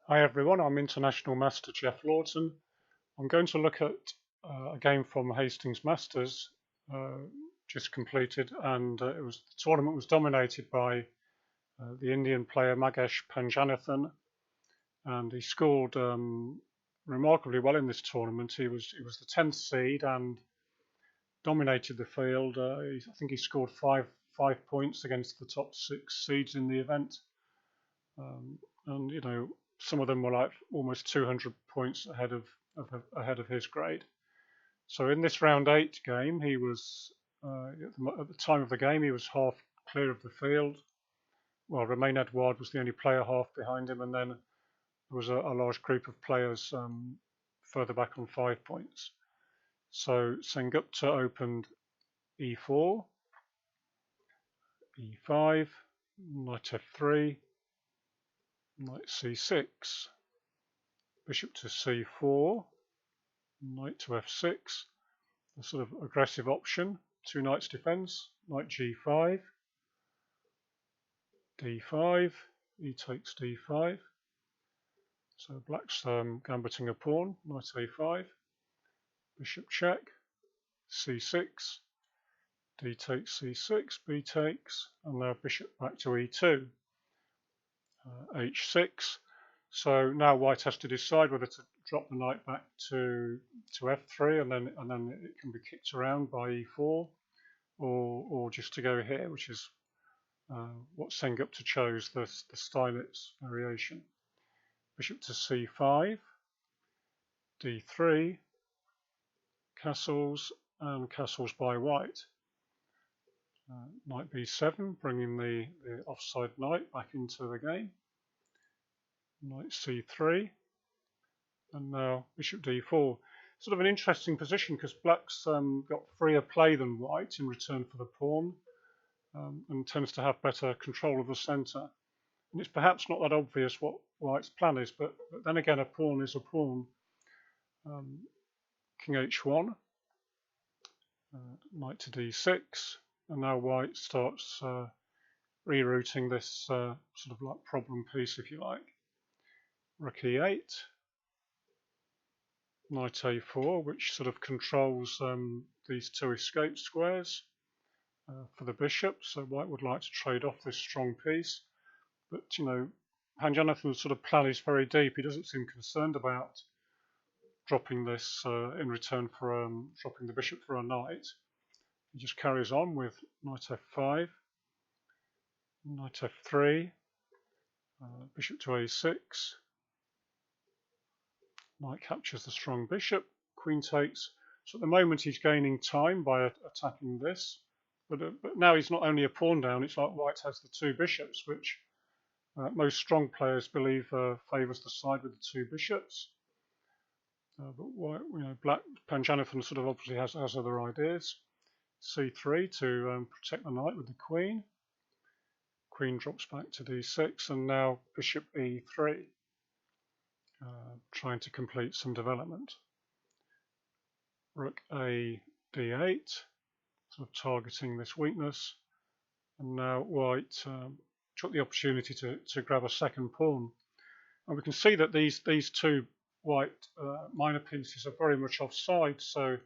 Hi everyone, I'm International Master Jeff Lawton. I'm going to look at a game from Hastings Masters uh, just completed, and the tournament was dominated by the Indian player Magesh Panchanathan, and he scored remarkably well in this tournament. He was the 10th seed and dominated the field. I think he scored five points against the top six seeds in the event. Um, and some of them were like almost 200 points ahead of his grade. So in this round eight game, he was at the time of the game he was half clear of the field. Well, Romain Edouard was the only player half behind him, and then there was a large group of players further back on 5 points. So Sengupta opened e4, e5, knight f3, knight c6, bishop to c4, knight to f6, a sort of aggressive option, two knights defense, knight g5, d5, e takes d5. So black's gambiting a pawn, knight a5, bishop check, c6, d takes c6, b takes, and now bishop back to e2, h6. So now white has to decide whether to drop the knight back to f3 and then it can be kicked around by e4, or just to go here, which is what Sengupta chose, the Steinitz variation. Bishop to c5, d3, castles, and castles by white. Knight b7, bringing the offside knight back into the game. Knight c3, and now bishop d4. Sort of an interesting position because black's got freer play than white in return for the pawn, and tends to have better control of the centre. And it's perhaps not that obvious what white's plan is, but then again, a pawn is a pawn. King h1, knight to d6, and now white starts rerouting this sort of like problem piece, if you like. Rook e8, knight a4, which sort of controls these two escape squares for the bishop. So white would like to trade off this strong piece, but Panchanathan's sort of plan is very deep. He doesn't seem concerned about dropping this in return for dropping the bishop for a knight. He just carries on with knight f5, knight f3, bishop to a6, knight captures the strong bishop, queen takes. So at the moment he's gaining time by attacking this, but now he's not only a pawn down, it's like white has the two bishops, which most strong players believe favours the side with the two bishops. But white, black Panchanathan sort of obviously has other ideas. c3 to protect the knight with the queen. Queen drops back to d6, and now bishop e3, trying to complete some development. Rook a d8, sort of targeting this weakness, and now white took the opportunity to grab a second pawn. And we can see that these two white minor pieces are very much offside, so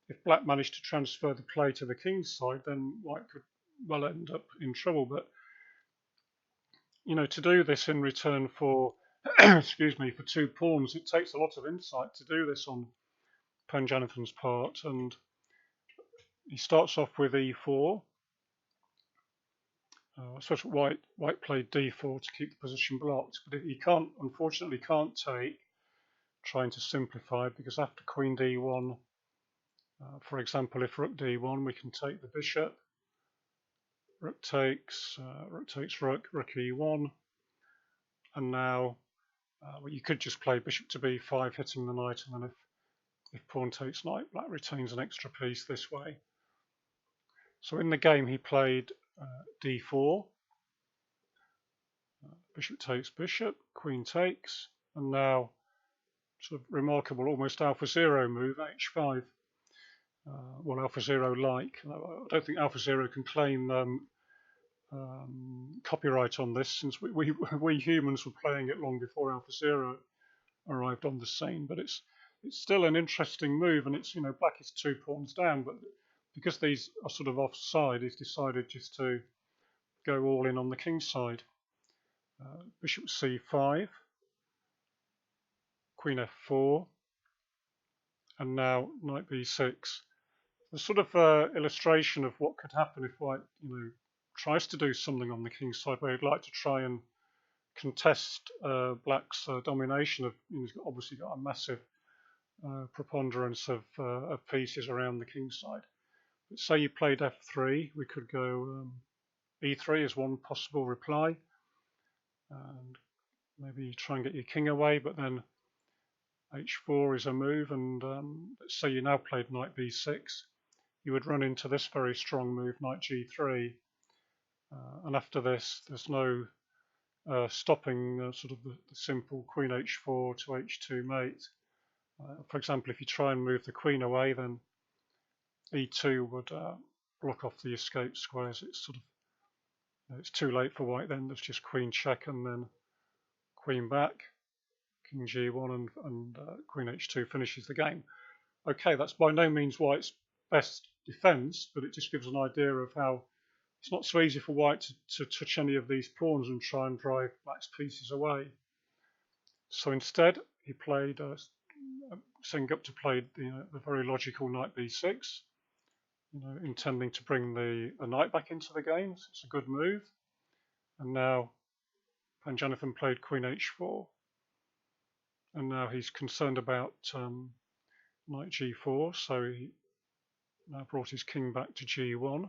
if black managed to transfer the play to the king's side, then white could well end up in trouble. But to do this in return for excuse me, for two pawns, it takes a lot of insight to do this on Panchanathan's part, and he starts off with e4. Especially white played d4 to keep the position blocked, but he unfortunately can't take, trying to simplify, because after queen d1, for example, if rook d1, we can take the bishop. Rook takes rook e1, and now you could just play bishop to b5, hitting the knight, and then if pawn takes knight, black retains an extra piece this way. So in the game he played d4, bishop takes bishop, queen takes, and now sort of remarkable, almost AlphaZero move, h5. Well, AlphaZero like. I don't think AlphaZero can claim copyright on this, since we humans were playing it long before AlphaZero arrived on the scene. But it's still an interesting move, and it's, black is 2 pawns down, but because these are sort of offside, he's decided just to go all in on the king side. Bishop c5, queen f4, and now knight b6. The sort of illustration of what could happen if white, tries to do something on the king side, where he'd like to try and contest black's domination of. He's obviously got a massive preponderance of pieces around the king side. But say you played f3, we could go e3 as one possible reply, and maybe try and get your king away, but then h4 is a move, and let's say you now played knight b6, you would run into this very strong move, knight g3, and after this there's no stopping sort of the simple queen h4 to h2 mate. For example, if you try and move the queen away, then e2 would block off the escape squares. It's sort of, it's too late for white then. There's just queen check and then queen back, king g1, and queen h2 finishes the game. Okay, that's by no means white's best defense, but it just gives an idea of how it's not so easy for white to touch any of these pawns and try and drive black's pieces away. So instead, he played, Sengupta played the very logical knight b6, intending to bring the knight back into the game. So it's a good move. And now Panchanathan played queen h4, and now he's concerned about knight g4, so he now brought his king back to g1,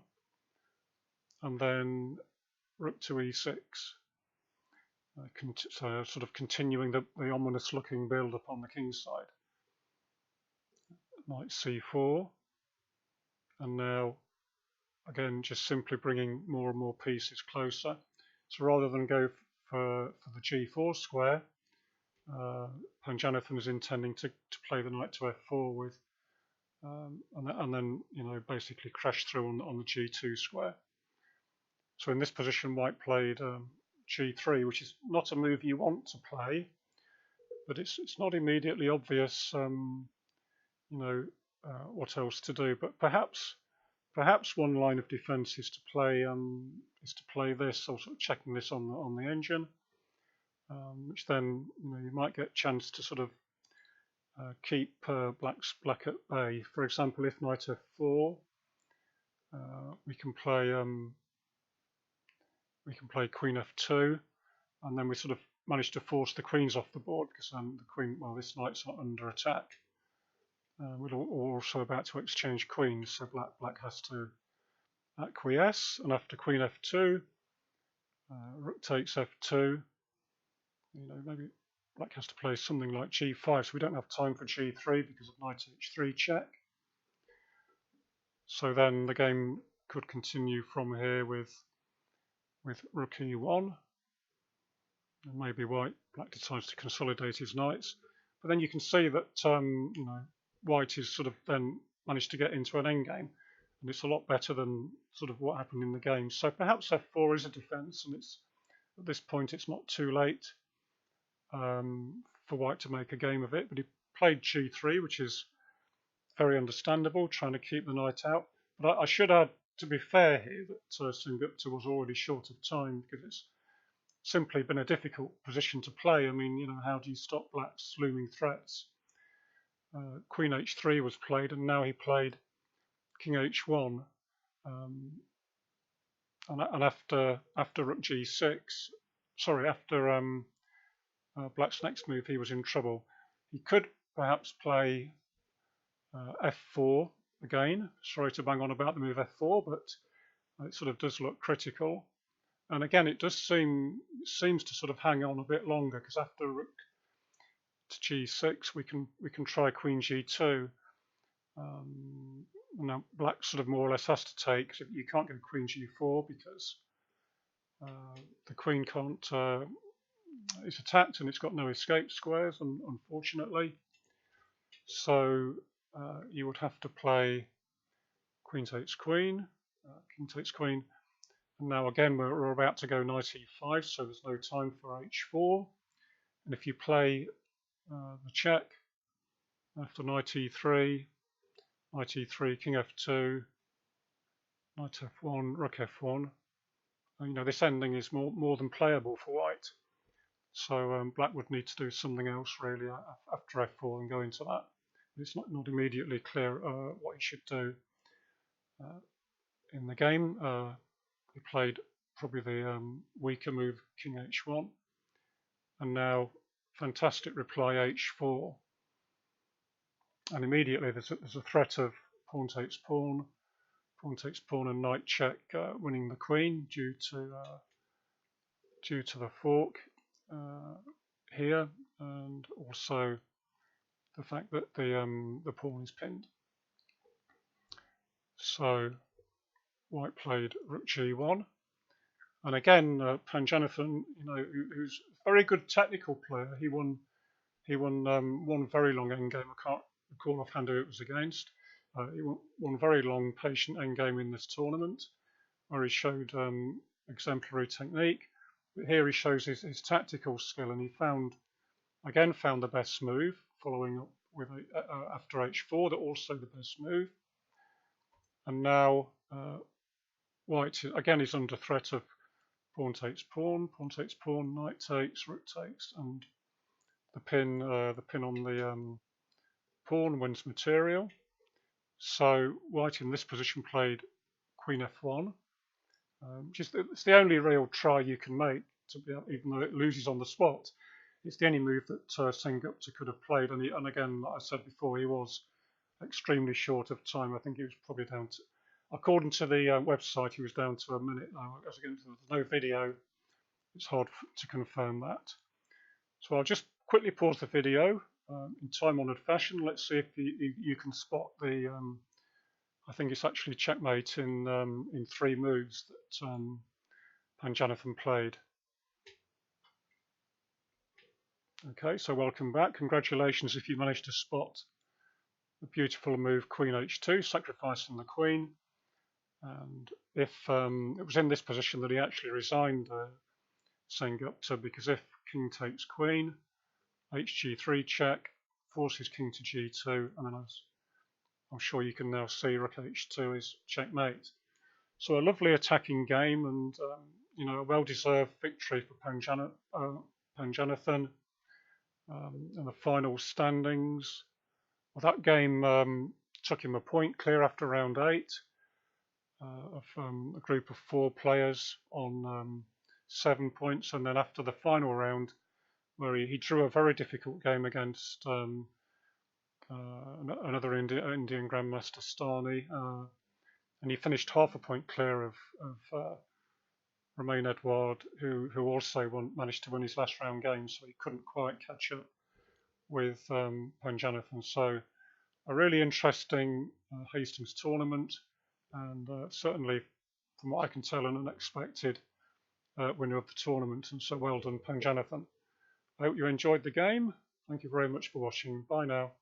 and then rook to e6. So sort of continuing the ominous looking build up on the king side. Knight c4, and now again just simply bringing more and more pieces closer. So rather than go for the g4 square, Panchanathan is intending to play the knight to f4 with, and then basically crash through on the g2 square. So in this position, white played g3, which is not a move you want to play, but it's not immediately obvious, what else to do. But perhaps one line of defence is to play this, or sort of checking this on the engine, which then you might get a chance to sort of keep black at bay. For example, if knight f4, we can play queen f2, and then we sort of manage to force the queens off the board, because then the queen, well, this knight's not under attack. We're also about to exchange queens, so black has to acquiesce, and after queen f2, rook takes f2. Maybe black has to play something like g5, so we don't have time for g3 because of knight h3 check. So then the game could continue from here with rook e1, and maybe black decides to consolidate his knights. But then you can see that white is sort of then managed to get into an endgame, and it's a lot better than sort of what happened in the game. So perhaps f4 is a defense, and at this point it's not too late for white to make a game of it. But he played g3, which is very understandable, trying to keep the knight out. But I should add, to be fair here, that Sengupta was already short of time, because it's simply been a difficult position to play. I mean, how do you stop black's looming threats? Queen h3 was played, and now he played king h1, and after rook g6, after black's next move, he was in trouble. He could perhaps play f4 again. Sorry to bang on about the move f4, but it sort of does look critical. And again, it seems to sort of hang on a bit longer, because after rook to g6, we can try queen g2. Now black sort of more or less has to take. You can't go queen g4 because the queen can't. It's attacked and it's got no escape squares, unfortunately. So you would have to play queen takes queen, king takes queen. And now again, we're about to go knight e5, so there's no time for h4. And if you play the check after knight e3, king f2, knight f1, rook f1, this ending is more than playable for white. So black would need to do something else really after f4 and go into that. It's not immediately clear what he should do in the game. He played probably the weaker move, king h1, and now fantastic reply h4. And immediately there's a threat of pawn takes pawn, and knight check, winning the queen due to the fork here, and also the fact that the pawn is pinned. So white played rook g1, and again Panchanathan, who's a very good technical player, he won one very long endgame. I can't recall offhand who it was against. He won one very long, patient endgame in this tournament, where he showed exemplary technique. But here he shows his tactical skill, and he found the best move, following up with after h4, that also the best move. And now white again is under threat of pawn takes pawn, knight takes, rook takes, and the pin on the pawn wins material. So white in this position played queen f1. It's the only real try you can make, even though it loses on the spot. It's the only move that Sengupta could have played, and again, like I said before, he was extremely short of time. I think he was probably down to, according to the website, he was down to a minute now. As again, there's no video, it's hard to confirm that. So I'll just quickly pause the video in time-honoured fashion. Let's see if you can spot the. I think it's actually checkmate in 3 moves that Panchanathan played. Okay, so welcome back. Congratulations if you managed to spot the beautiful move queen h2, sacrificing the queen. And if it was in this position that he actually resigned Sengupta, because if king takes queen, hg3 check, forces king to g2, and then I'm sure you can now see rook h2 is checkmate. So a lovely attacking game, and a well-deserved victory for Panchanathan. And the final standings. Well, that game took him a point clear after round 8 of a group of 4 players on 7 points, and then after the final round, where he drew a very difficult game against another Indian Grandmaster, Stani, and he finished half a point clear of Romain Edouard, who also managed to win his last round game, so he couldn't quite catch up with Panchanathan. So a really interesting Hastings tournament, and certainly, from what I can tell, an unexpected winner of the tournament. And so well done, Panchanathan. I hope you enjoyed the game. Thank you very much for watching. Bye now.